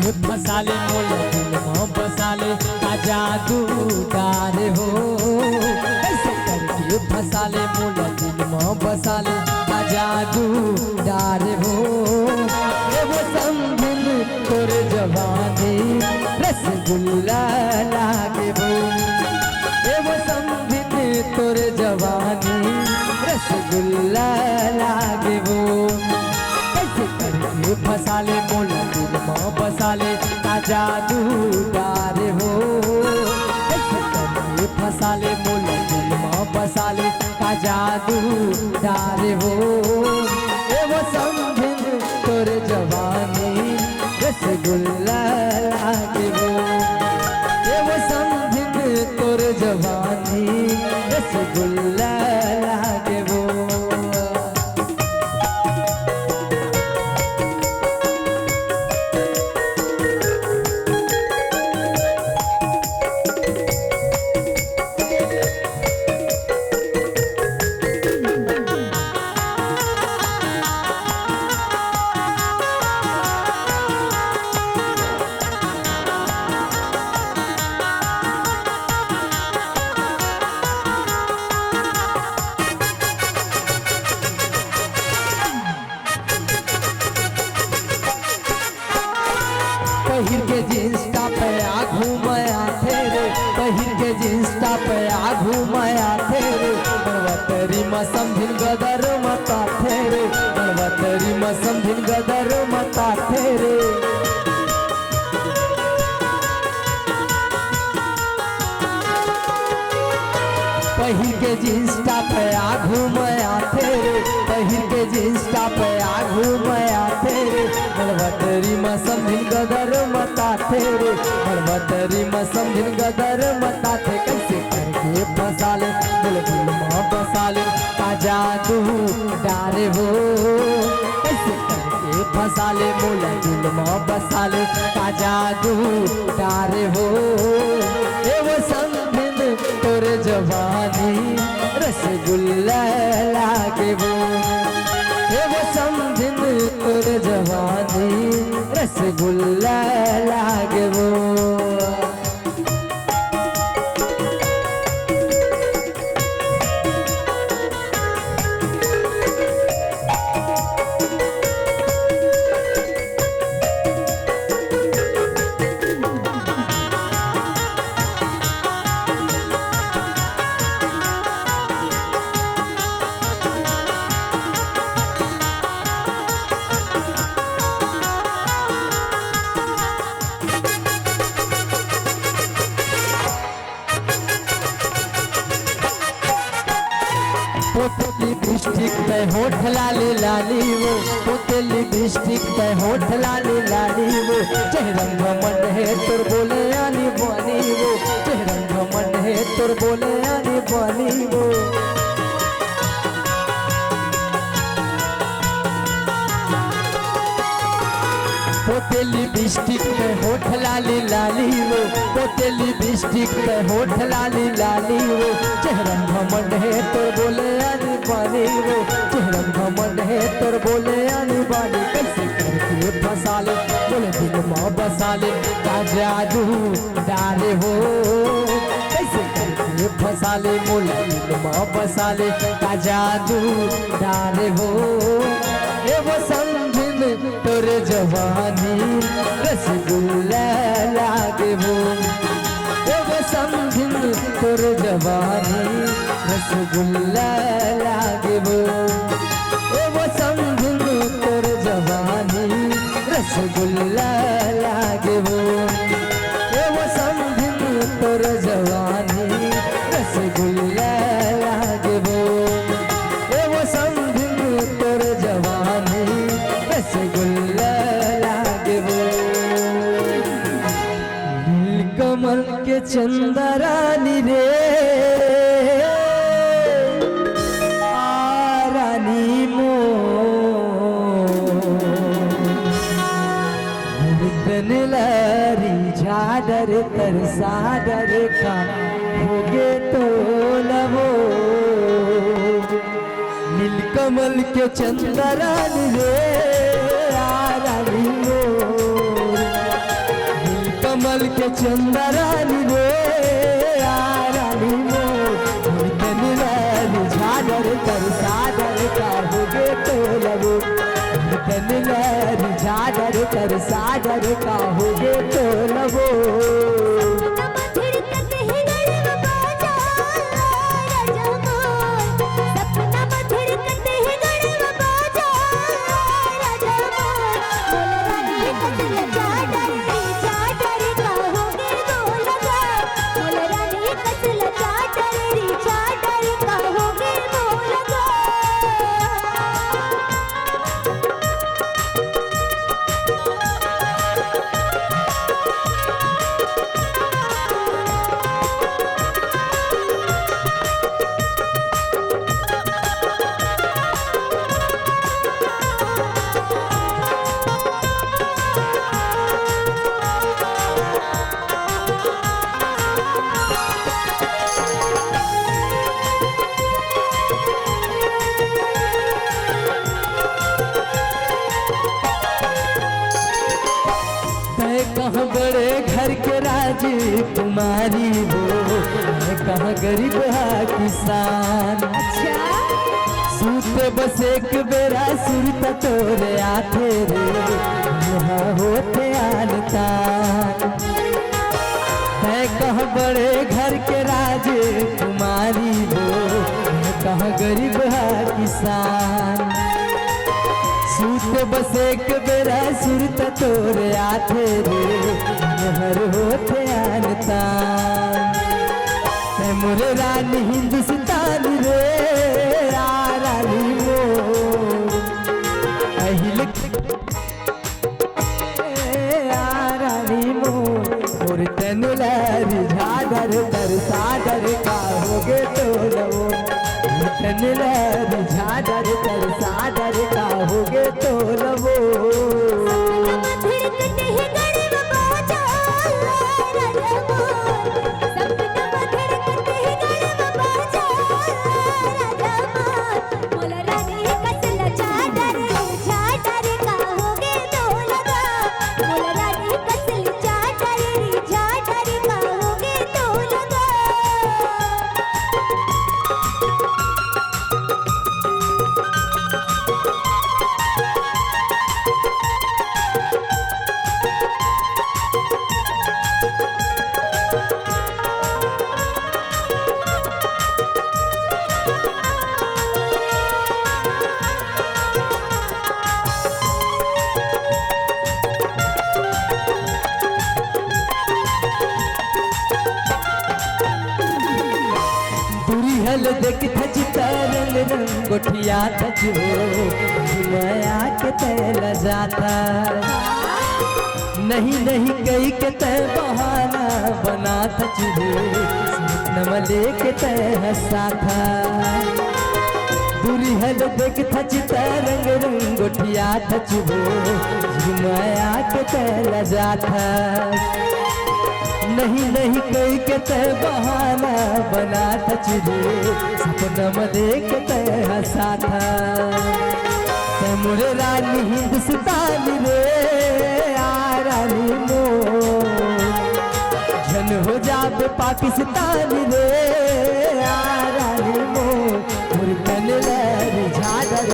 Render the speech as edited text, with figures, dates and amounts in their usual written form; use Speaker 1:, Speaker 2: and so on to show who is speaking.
Speaker 1: करके फसाले मोला दिल में बसाले का जादू डार हो। कैसे करके फसाले मोला दिल में बसाले का जादू डार हो। वो समझिन तोर जवानी रसगुल्ला लागे वो। वो समझिन तोर जवानी रसगुल्ला लागे वो। कैसे करके फसाले मोला दिल में बसाले का जादू डार हो। कैसे करके फसाले मोला दिल में बसाले का जादू डार हो। वो समझिन तोर जवानी रसगुल्ला लागे वो। वो समझिन तोर जवानी रसगुल्ला लागे वो। पहिर के जींस टॉप आ घूमया थे रे। पहिर के जींस टॉप आ घूमया थे रे। बनवतरी में समझिन गदर मता थे रे। बनवतरी में समझिन गदर मता थे रे। पहिर के जींस टॉप आ घूमया थे रे। पहिर के जींस टॉप आ घूमया थे रे। बनवतरी में समझिन गदर मता थे रे। बनवतरी में समझिन गदर मता थे। कैसे करके फसाले दिल में बसाले का जादू डार हो। कैसे करके फसाले मोला दिल में बसाले का जादू डार हो। वो समझिन तोर जवानी रसगुल्ला लागे वो। वो समझिन तोर जवानी रसगुल्ला लागे वो। पोते लिपस्टिक पे होठ लाली लाली वो। पोते लिपस्टिक पे होठ लाली लाली वो। चेहरंग मन है तोर बोले आनी बानी वो। चेहरंग मन है तोर बोले आनी बानी वो। पोते लिपस्टिक पे होठ लाली लाली वो। पोते लिपस्टिक पे होठ लाली लाली वो। चेहरम घमंड है तोर बोले आनी बानी वो। चेहरम घमंड है तोर बोले आनी बानी। कैसे करके फसाले बोले दिल में बसाले का जादू डारे हो। कैसे करके फसाले मोला दिल में बसाले का जादू डारे हो। वो समझिन तोर जवानी रसगुल्ला लागे वो। वो समझिन तोर जवानी रसगुल्ला लागे वो। वो समझिन तोर जवानी रसगुल्ला लागे वो। वो समझिन तोर जवानी रसगुल्ला लागे वो। वो समझिन तोर जवानी रसगुल्ला लागे वो। नीलकमल के चंदरानी रे रानी मो। लारी झाडर तर साडर का होगे तो लवो। नीलकमल के चंदरानी रे रानी मोर। चंदा रानी रे आ रानी मोर तन लाली झालर कर सादर का होगे तो लबो तन लाली झालर कर सादर का होगे तो लबो कहाँ बड़े घर के राजकुमारी हो मैं कहाँ गरीब किसान। अच्छा सूते बस एक बेरा सुरता तोरे आते रे यहाँ होते आनतान। मैं कहाँ बड़े घर के राजकुमारी हो मैं कहाँ गरीब किसान। सूते बस एक बेरा सुरत तोरे आते रे हर होते आनतान। मोरे रानी हिंदुस्तान रे आ रानी मोर अहिल आ रानी मोर तन लारी झादर तर सादर का होगे तो लवो तन लारी झादर तर सादर का होगे तो लवो हल देख थच तरंग रंगोठिया थच हो माया के तैला जाता नहीं नहीं कई के तय बहाना बना थच हो नमले के तय हंसा था। दूरी हल देख थच तरंग रंगोठिया थच हो माया के तैला जाता नहीं नहीं कई के तय बहाना बना था तुझे सपना में देख तय हंसा था। मोरे रानी हिंदुस्तान रे आ रानी मोर जन हो जाबे पाकिस्तान रे आ रानी मोर तन लारी झालर